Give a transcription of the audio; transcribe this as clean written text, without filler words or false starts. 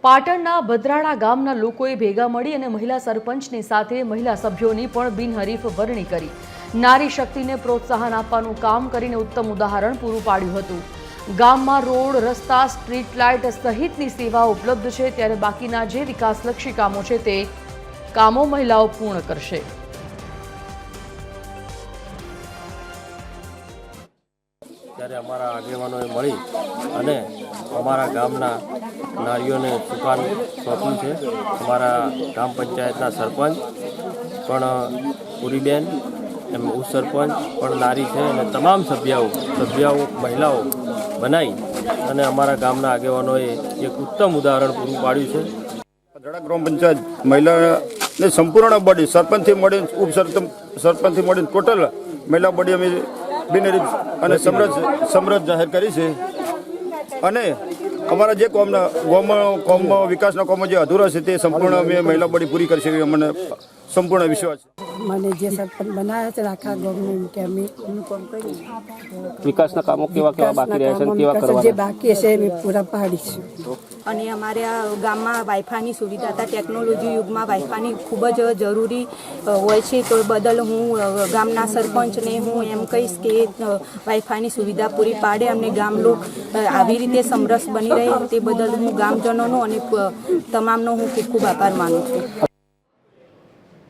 પાટણના ભદ્રાળા ગામના લોકોએ ભેગા મળી અને મહિલા સરપંચની સાથે મહિલા સભ્યોની પણ બિનહરીફ વરણી કરી નારી શક્તિને પ્રોત્સાહન આપવાનું કામ કરીને ઉત્તમ ઉદાહરણ પૂરું પાડ્યું હતું। ગામમાં રોડ, રસ્તા, સ્ટ્રીટ લાઇટ સહિતની સેવાઓ ઉપલબ્ધ છે, ત્યારે બાકીના જે વિકાસલક્ષી કામો છે તે કામો મહિલાઓ પૂર્ણ કરશે। ત્યારે અમારા આગેવાનોએ મળી અને અમારા ગામના નારીઓને સુકાન સોંપ્યું છે। અમારા ગ્રામ પંચાયતના સરપંચ પણ પુરીબેન, એમ ઉપસરપંચ પણ નારી છે અને તમામ સભ્યાઓ મહિલાઓ બનાવી અને અમારા ગામના આગેવાનોએ એક ઉત્તમ ઉદાહરણ પૂરું પાડ્યું છે। ભદ્રાળા ગ્રામ પંચાયત મહિલાને સંપૂર્ણ બોડી સરપંચથી મળીને સરપંચથી મળીને ટોટલ મહિલા બોડી અમે બિનહરીફ અને સમરસ જાહેર કરી છે અને અમારા જે કોમમાં વિકાસના કોમો જે અધૂરા છે તે સંપૂર્ણ અમે મહિલા બોડી પૂરી કરશે એવો મને સંપૂર્ણ વિશ્વાસ છે। મને જે સરપંચ બનાવ્યા છે આખા ગામનું કે અમે વિકાસના કામો કેવા બાકી રહ્યા છે કેવા કરવાના જે બાકી છે એ પૂરા પાડીશું। અને અમારે આ ગામમાં વાઇફાઈની સુવિધા હતા। ટેકનોલોજી યુગમાં વાઇફાઈની ખૂબ જ જરૂરી હોય છે, તો બદલ હું ગામના સરપંચને હું એમ કહીશ કે વાઇફાઈની સુવિધા પૂરી પાડે અને ગામ લોકો આવી રીતે સમરસ બની રહે તે બદલ હું ગામજનોનો અને તમામનો હું ખૂબ ખૂબ આભાર માનું છું।